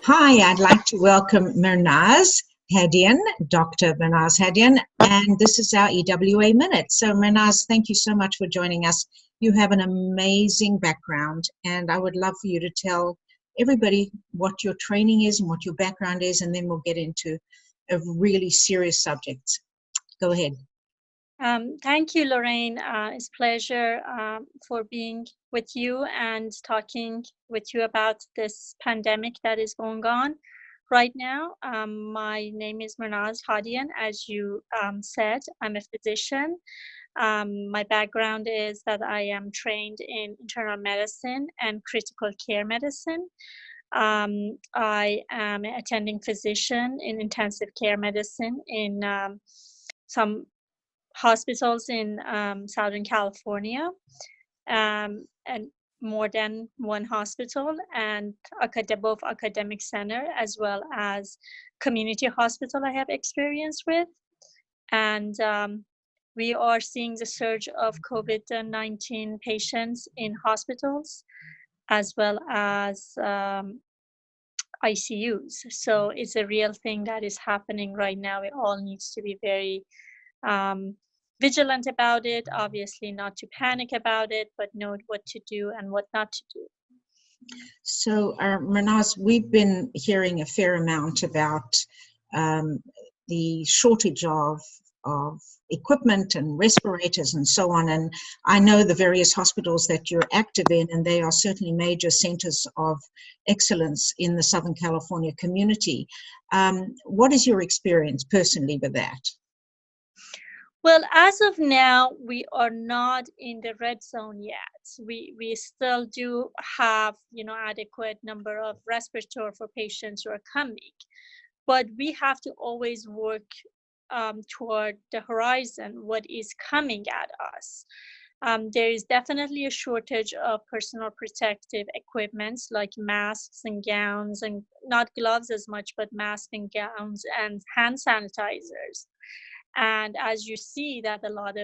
Hi, I'd like to welcome Mehrnaz Hadian, Dr. Mehrnaz Hadian, and this is our EWA Minute. So Mehrnaz, thank you so much for joining us. You have an amazing background, and I would love for you to tell everybody what your training is and what your background is, and then we'll get into a really serious subject. Go ahead. Thank you, Larraine. It's a pleasure for being with you and talking with you about this pandemic that is going on right now. My name is Mehrnaz Hadian. As you said, I'm a physician. My background is that I am trained in internal medicine and critical care medicine. I am an attending physician in intensive care medicine in some hospitals in Southern California, and more than one hospital, and both academic center as well as community hospital I have experience with. And we are seeing the surge of COVID-19 patients in hospitals as well as ICUs. So it's a real thing that is happening right now. It all needs to be very vigilant about it, obviously not to panic about it, but know what to do and what not to do. So, Mehrnaz, we've been hearing a fair amount about the shortage of equipment and respirators and so on. And I know the various hospitals that you're active in, and they are certainly major centers of excellence in the Southern California community. What is your experience personally with that? Well, as of now, we are not in the red zone yet. We still do have, adequate number of respirator for patients who are coming, but we have to always work toward the horizon, what is coming at us. There is definitely a shortage of personal protective equipments like masks and gowns, and not gloves as much, but masks and gowns and hand sanitizers. And as you see that a lot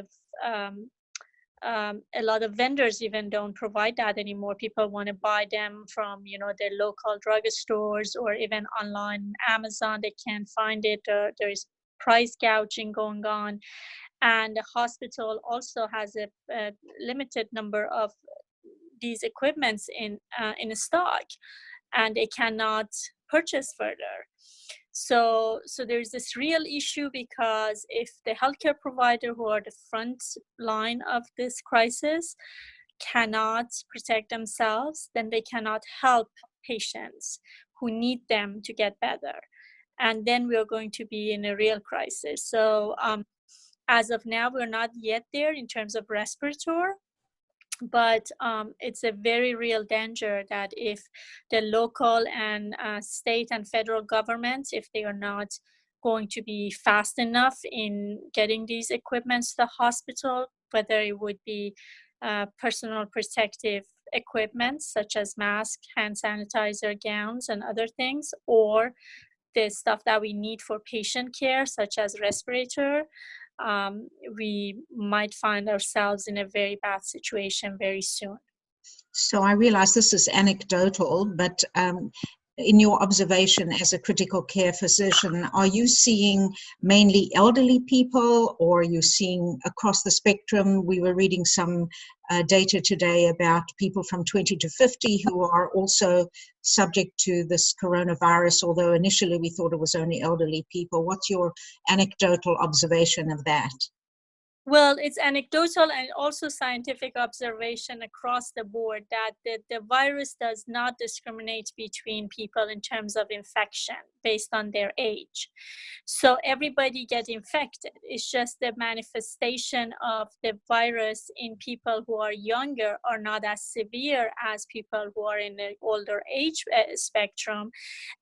of vendors even don't provide that anymore. People want to buy them from, their local drugstores or even online, Amazon. They can't find it. There is price gouging going on. And the hospital also has a limited number of these equipments in stock, and they cannot purchase further. So there's this real issue, because if the healthcare provider, who are the front line of this crisis, cannot protect themselves, then they cannot help patients who need them to get better. And then we're going to be in a real crisis. So as of now, we're not yet there in terms of respirator. But it's a very real danger that if the local and state and federal governments, if they are not going to be fast enough in getting these equipments to the hospital, whether it would be personal protective equipment such as masks, hand sanitizer, gowns, and other things, or the stuff that we need for patient care, such as respirator, we might find ourselves in a very bad situation very soon. So I realize this is anecdotal, but in your observation as a critical care physician, are you seeing mainly elderly people, or are you seeing across the spectrum? We were reading some data today about people from 20 to 50 who are also subject to this coronavirus, although initially we thought it was only elderly people. What's your anecdotal observation of that? Well, it's anecdotal and also scientific observation across the board that the virus does not discriminate between people in terms of infection based on their age. So everybody gets infected. It's just the manifestation of the virus in people who are younger are not as severe as people who are in the older age spectrum.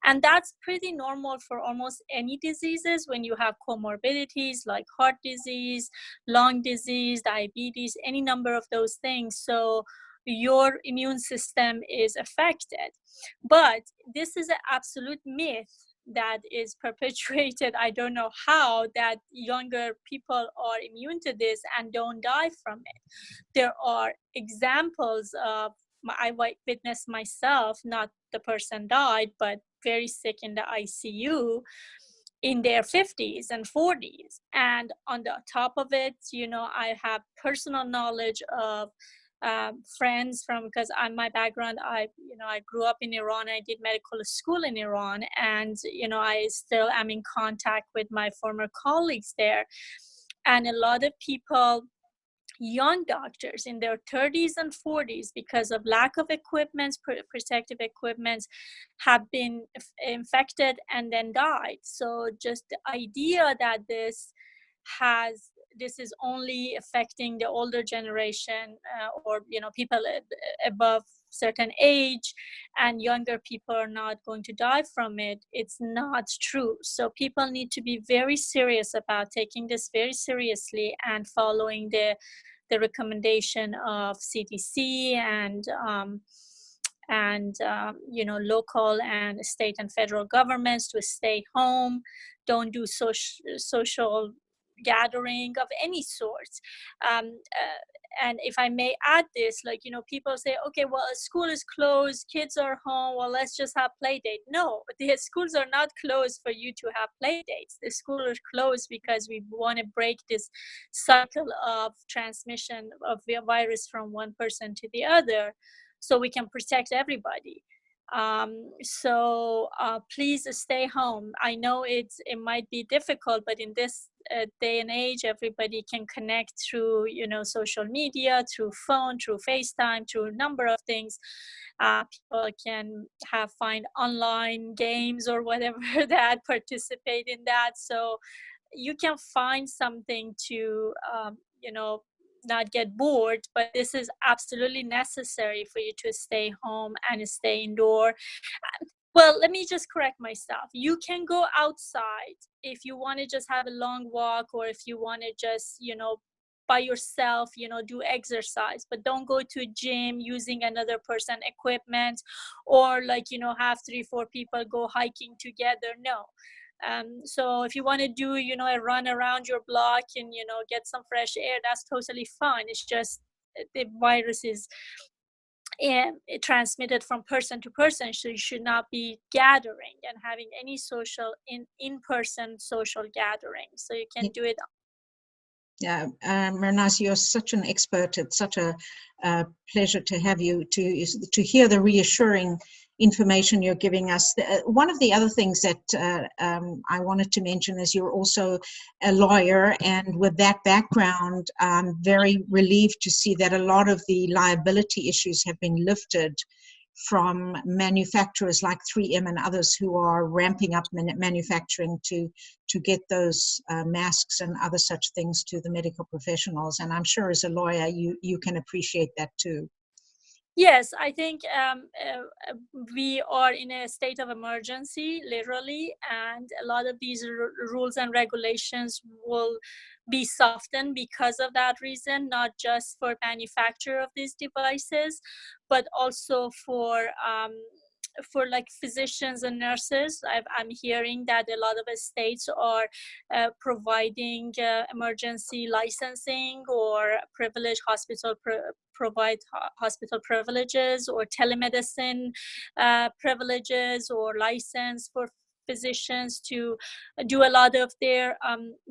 And that's pretty normal for almost any diseases when you have comorbidities like heart disease, lung disease, diabetes, any number of those things. So your immune system is affected. But this is an absolute myth that is perpetuated, I don't know how, that younger people are immune to this and don't die from it. There are examples of witnessed myself, not the person died, but very sick in the ICU in their 50s and 40s. And on the top of it, I have personal knowledge of friends from, because my background, I grew up in Iran. I did medical school in Iran, and I still am in contact with my former colleagues there. And a lot of people, young doctors in their 30s and 40s, because of lack of equipment, protective equipment, have been infected and then died. So just the idea that this is only affecting the older generation, or people above certain age, and younger people are not going to die from it, it's not true. So people need to be very serious about taking this very seriously and following the recommendation of CDC and local and state and federal governments to stay home. Don't do social gathering of any sort. And if I may add this, people say, okay, well, school is closed, kids are home, well, let's just have play date. No, the schools are not closed for you to have play dates. The schools are closed because we want to break this cycle of transmission of the virus from one person to the other, so we can protect everybody. So please stay home. I know it might be difficult, but in this day and age, everybody can connect through social media, through phone, through FaceTime, through a number of things. People can find online games or whatever that participate in that. So you can find something to not get bored, but this is absolutely necessary for you to stay home and stay indoor. Well, let me just correct myself. You can go outside if you want to just have a long walk, or if you want to just, by yourself, do exercise, but don't go to a gym using another person's equipment, or have 3-4 people go hiking together. No. So if you want to do, a run around your block and, get some fresh air, that's totally fine. It's just the virus is transmitted from person to person, so you should not be gathering and having any social in-person social gathering. So you can do it. Yeah, Mehrnaz, you're such an expert. It's such a pleasure to have you, to hear the reassuring information you're giving us. One of the other things that I wanted to mention is you're also a lawyer, and with that background, I'm very relieved to see that a lot of the liability issues have been lifted from manufacturers like 3M and others who are ramping up manufacturing to get those masks and other such things to the medical professionals. And I'm sure as a lawyer, you can appreciate that too. Yes, I think we are in a state of emergency, literally, and a lot of these rules and regulations will be softened because of that reason, not just for manufacture of these devices, but also for physicians and nurses. I'm hearing that a lot of states are providing emergency licensing or privileged provide hospital privileges or telemedicine privileges or license for physicians to do a lot of their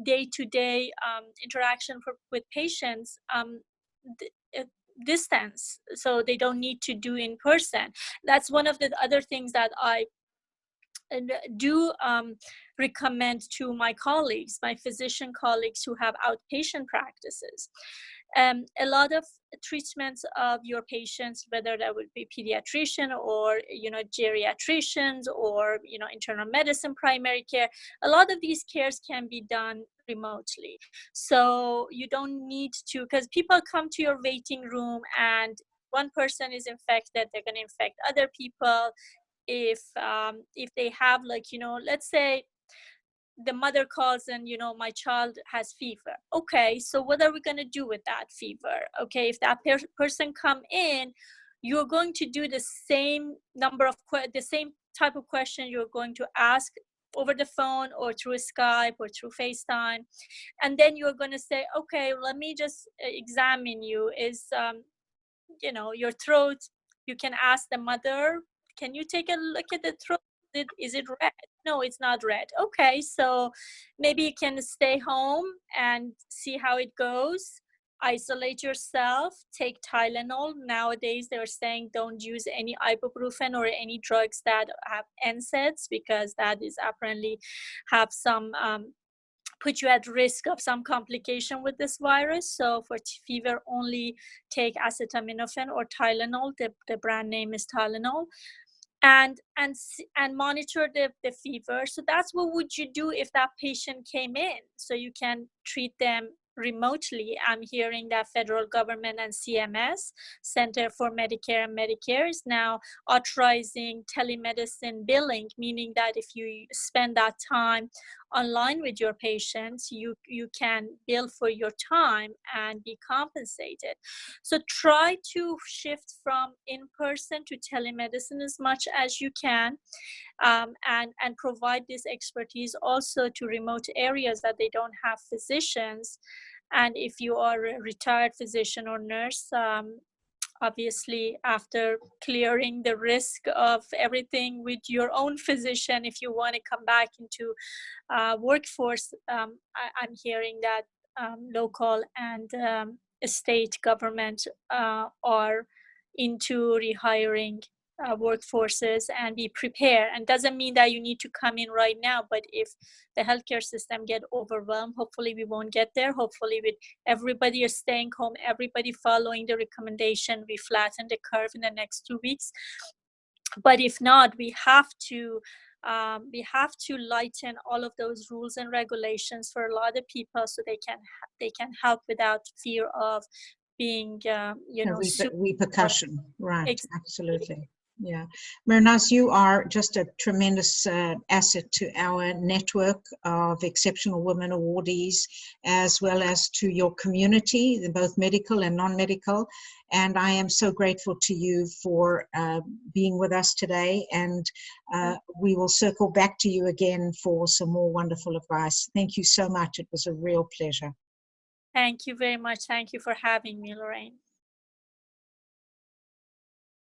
day-to-day interaction with patients distance, so they don't need to do in person. That's one of the other things that I do recommend to my colleagues, my physician colleagues who have outpatient practices. A lot of treatments of your patients, whether that would be pediatrician or geriatricians or internal medicine, primary care, a lot of these cares can be done remotely. So you don't need to, because people come to your waiting room and one person is infected, they're going to infect other people. If they have let's say the mother calls and my child has fever. Okay, so what are we going to do with that fever? Okay, if that person come in, you're going to do the same the same type of question you're going to ask over the phone or through Skype or through FaceTime, and then you're going to say, okay, let me just examine you. Is your throat you can ask the mother, can you take a look at the throat? Is it red? No, it's not red. Okay, so maybe you can stay home and see how it goes. Isolate yourself, take Tylenol. Nowadays, they're saying don't use any ibuprofen or any drugs that have NSAIDs, because that is apparently have some put you at risk of some complication with this virus. So for fever, only take acetaminophen or Tylenol. The brand name is Tylenol. And monitor the fever. So that's what would you do if that patient came in, so you can treat them remotely. I'm hearing that federal government and CMS, Center for Medicare and Medicare, is now authorizing telemedicine billing, meaning that if you spend that time online with your patients, you can bill for your time and be compensated. So try to shift from in-person to telemedicine as much as you can, and provide this expertise also to remote areas that they don't have physicians. And if you are a retired physician or nurse, obviously after clearing the risk of everything with your own physician, if you want to come back into workforce, I'm hearing that local and state government are into rehiring workforces, and be prepared. And doesn't mean that you need to come in right now, but if the healthcare system get overwhelmed, hopefully we won't get there. Hopefully with everybody is staying home, everybody following the recommendation, we flatten the curve in the next 2 weeks. But if not, we have to lighten all of those rules and regulations for a lot of people, so they can help without fear of being repercussion. Right. Exactly. Absolutely. Yeah. Mehrnaz, you are just a tremendous asset to our network of exceptional women awardees, as well as to your community, both medical and non-medical. And I am so grateful to you for being with us today. And we will circle back to you again for some more wonderful advice. Thank you so much. It was a real pleasure. Thank you very much. Thank you for having me, Larraine.